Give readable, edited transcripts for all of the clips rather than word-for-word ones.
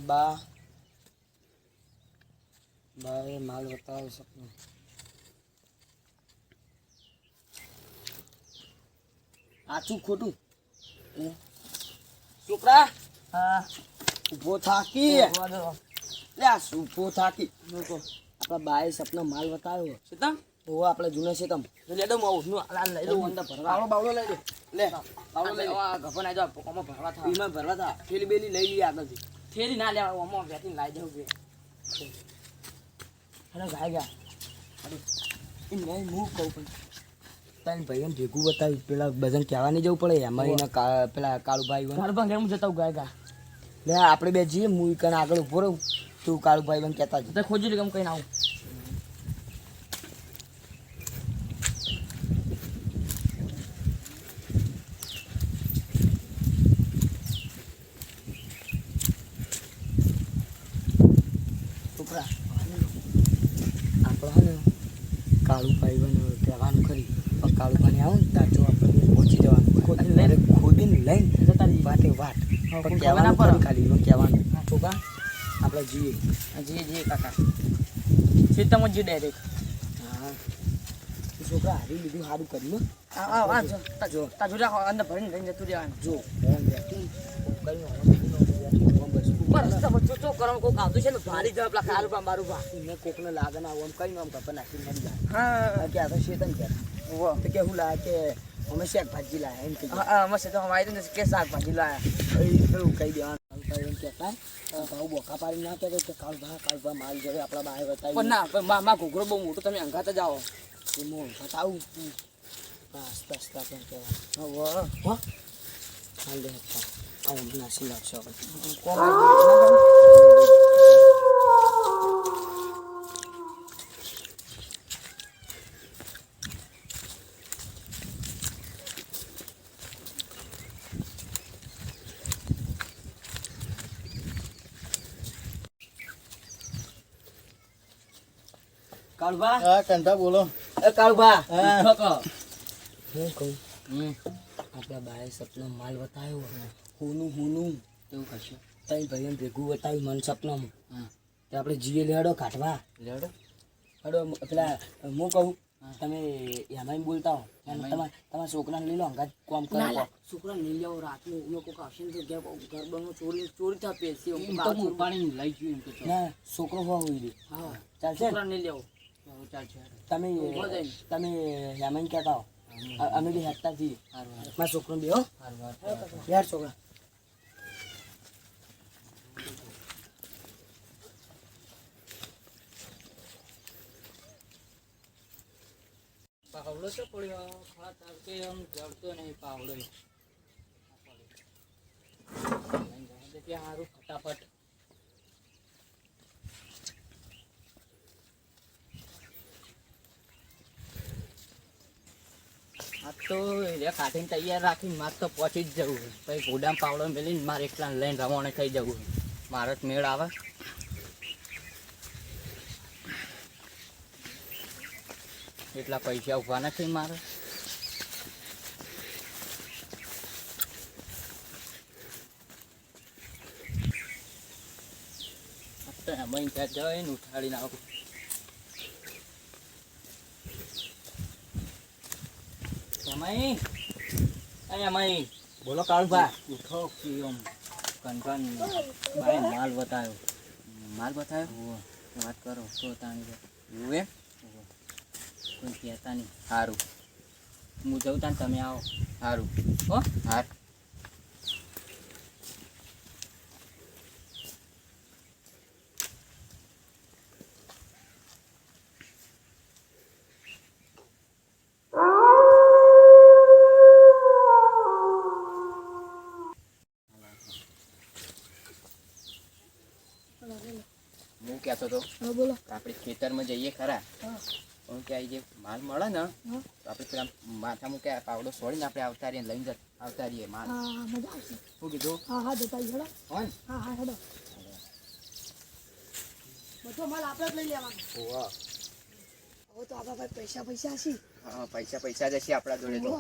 બા બાએ માલ બતાવ્યો સપનું આચું ખોટું છોકરા હા ઉભો થાકી લે આ ઉભો થાકી આપણા બાએ સપના માલ બતાવ્યો સીતમ તો આપણે જૂના છે તમ લેડો મો નું આ લઈ લો અંદર ભરવા બાવળો લઈ લે લે બાવળો લઈ લે આ ગફન આજો ઓમાં ભરવા થા એમાં ભરવા થા થેલી બેલી લઈ લઈએ આગળથી થેલી ના લેવા ઓમાં વેતી લાઈ દેવું બે અરે ગાય ગયા અરે એ નહીં હું કહું પણ તારી ભાઈને ભેગું બતાવ્યું પેલા બધાને કહેવા નહીં જવું પડે એમાં એના પેલા કાળુભાઈ કાળુભાઈ ઘેર હું જતા હું ગાય ગા લે આપણે બે જઈએ હું કણ આગળ ઉભો રહું તું કાળુભાઈ બંધ કહેતા જ તો ખોજી લે કેમ કઈ ના આવું છોકરા આપણે હે ને કાળુભાઈ બંધ કહેવાનું ખરી પણ કાળુભાઈ આવું ને ત્યાં જો આપણે પહોંચી જવાનું ખોદીને લઈને જતા રહીએ વાટે વાટ પણ કહેવાનું ખરી ખાલી પણ કહેવાનું છોકરા આપણે જઈએ જી કાકા સીતમ જ ડાયરેક્ટ હા છોકરા હારી લીધું સારું કર્યું આ જો તાજો રાખો અંદર ભરીને લઈને જતું રહેવાનું જો ઉપર રસ્તા પર ચો કરો કોક આવતું છે ને ભારી જવાબ લા ખાલ પા મારું ભા મેં કોકને લાગે ના આમ કઈ આમ કપા નાખી મરી જાય હા કે આ તો શેતન કે વો તો કે હું લાગે કે અમે શાકભાજી લાયા એમ કે હા મસ્ત તો હમાઈ તો કે શાકભાજી લાયા એ પેલું કહી દેવાનું કાળુભાઈ એમ કહેતા ભાવ બોકા પાડી ના કહેતો કે કાળભા માલ જવે આપણા બાએ બતાવી પણ ના પણ માં ઘોઘરો બહુ મોટો તમે અંગાત જ આવો એ મોં બતાવું આસ્તા આસ્તા કેમ કહેવાય વો હો હાલ દે હતા આમ નાસી લાગશો કોમ કાળભા હા કંઠા બોલો એ કાળભા હા. હું કહું આપણા બાએ સપનો માલ બતાવ્યો હુનું એવું કરશું તઈ ભાઈને ભેગું બતાવ્યું મને સપનામાં હા તો આપણે જીએ લેડો કાઢવા લેડો હડો પેલા હું કહું તમે એમાં બોલતા હો તમારા છોકરાને લઈ લો અંગાત કોમ કરો છોકરા લઈ જાઓ રાતનું લોકો આવશે ને તો ઘર બંગલો ચોરી થા પેસી પાણી લઈ ગયું ના છોકરો હોવું જોઈએ હા ચાલશે છોકરા નહીં લેવો ચાલશે તમે તમે એમાં કહેતા હો અમે બી હેઠતા છીએ મારા છોકરો બે હો યાર છોકરા પાવડો તો પડ્યો ખાત આવતે આમ જડતો નહીં પાવડો સારું ફટાફટ આ તો રે કાઢીને તૈયાર રાખીને મારે તો પહોંચી જ જવું પછી ઘોડામાં પાવડો મેળીને મારે એકલા લઈને રવાણે થઈ જવું મારે જ મેળ આવે એટલા પૈસા ઉભા નથી મારે એમાં ત્યાં જઈને ઉઠાડીને આવું એમાં બોલો કાળુભા ઉઠો કે આમ કનકન બાય માલ બતાવ્યો વાત કરો તો તાણી એવું એમ કોઈ કહેતા નહીં સારું હું જઉં તાને તમે આવો સારું હો હાર હું કહેતો તો બોલો આપણે ખેતરમાં જઈએ ખરા હું કે જે માલ મળે ને તો આપણે પેલા માથામાં કે પાવડો છોડીને આપણે આવતા રહીએ લઈને આવતા રહીએ માલ હા મજા આવશે શું કીધું હા જતા હેડો કોણ હા હેડો બધો માલ આપણે જ લઈ લેવાનો ઓહો હવે તો આપણા પાસે પૈસા હશે હા પૈસા જશે આપણા જોડે તો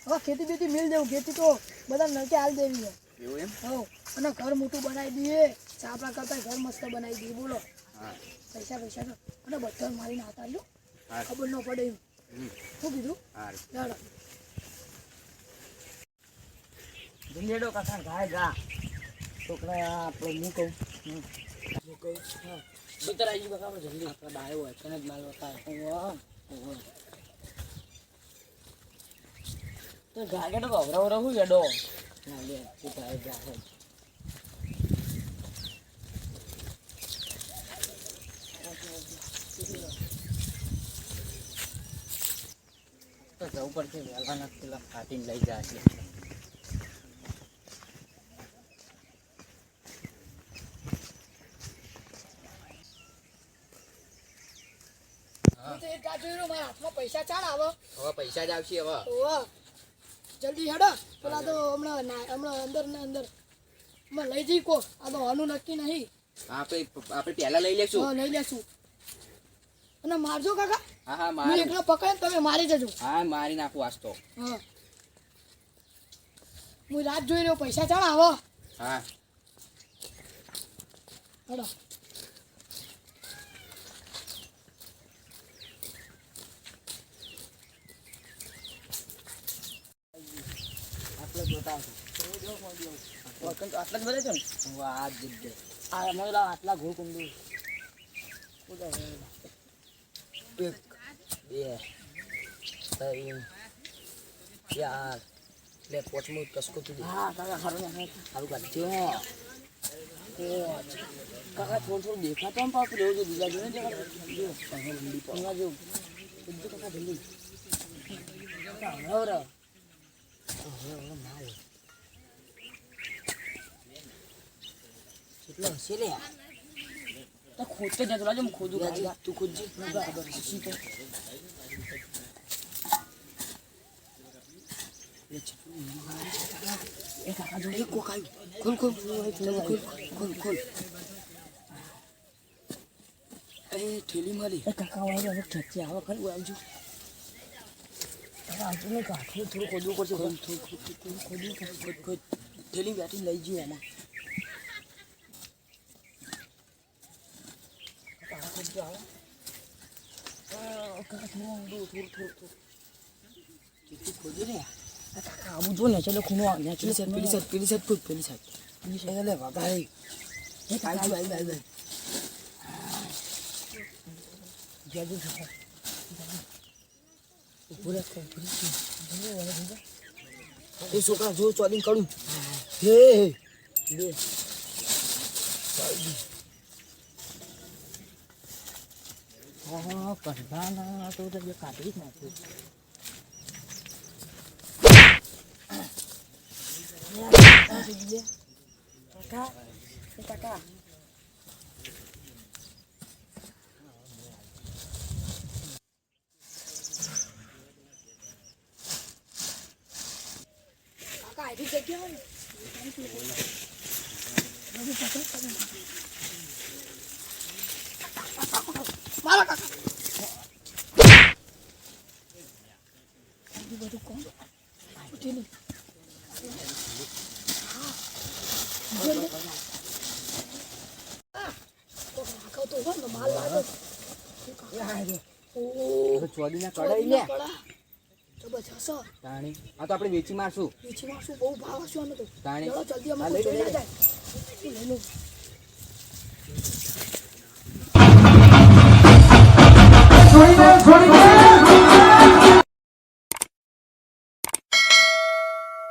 હવે ખેતી બેતી મિલ દેવું ખેતી તો બધા નળકે હાલ દેવી છે એવું એમ હો અને ઘર મોટું બનાવી દઈએ ચા આપણા કરતા ઘર મસ્ત બનાવી દઈએ બોલો હા પૈસા પૈસા તો અને બધા મારીને હાથ આવ્યો હા ખબર ન પડે એમ હમ શું કીધું સારું ચાલો જલ્દી કાકા ગાય ગા છોકરા આપણે હું કહું હા ભીતર આવી ગયું કાકા જલ્દી આપણે બહાર હોય તને જ માલ બતાવે તો ગાય તો ગવરા હું ગેડો ના લે તું તારે જા તો જવું પડશે વહેલાના પેલા કાઢીને લઈ જાય છે હું તો એક કાચ જોઈ રહ્યો, મારા હાથમાં પૈસા ચાલ આવો હવે પૈસા જ આવશે હવે ઓવા જલ્દી હેડો પેલા તો હમણાં અંદર ને અંદર હમણાં લઈ જઈ કો આ તો આનું નક્કી નહીં આપણે પહેલા લઈ લેશું હા લઈ લેશું અને મારજો કાકા હા હા હું મારી એકલો પકડે ને તમે મારી જજો હા મારી નાખું આજ તો હા હું રાત જોઈ રહ્યો પૈસા ચાલ આવો હા હેડો આટલે જોતા આટલા જ બધે છે ને આ જગ્યાએ આ અમે આટલા ઘોળ કુંડું એક બે ત્રણ ચાર લે પોચમું કસકો તું હા કાકા સારું કાઢજો કાકા થોડું દેખાતો આમ પાછું લેવું છે બીજા જોઈને કાકા જો બધું કાકા જલ્દી હવે માલ કેટલો હશે લે તો ખોદતો જતો લાજો હું ખોદું તું ખોદજે ખબર હસી તો એ કાકા જો એક કોક આવ્યું ખોલ ખોલ એ ઠેલી મારી એ કાકા વાળો હવે ખેંચી આવે ખરી આવજો કાકા આવજો ને કાકા થોડું ખોદવું પડશે થોડું ખોદ ઠેલી બેઠી લઈ જઈએ એમાં કાકા ખોદજો આવે કાકા થોડું કેટલું ખોદજો ને કાકા આવું જો ને ચલો ખૂણો પેલી સાઈડ ખોદ પેલી સાઈડ લે બાબા એ કાકા આવી જાદુ કાકા એ છોકરા જો ચોલીને કરું હે બે હા કઢવાના તો કાઢી જ નાખ્યું કાકા આધી જગ્યા મારા કાકા બધું કોણ ઉઠેલી તો માલ લાગે ચોડીના કડાઈ લે જબરજસ્ત તાણી આ તો આપણે વેચી મારશું બહુ ભાવ હશે આનો તો તાણી ચલો જલ્દી અમે લઈ લો, લઈ લો. લઈ લો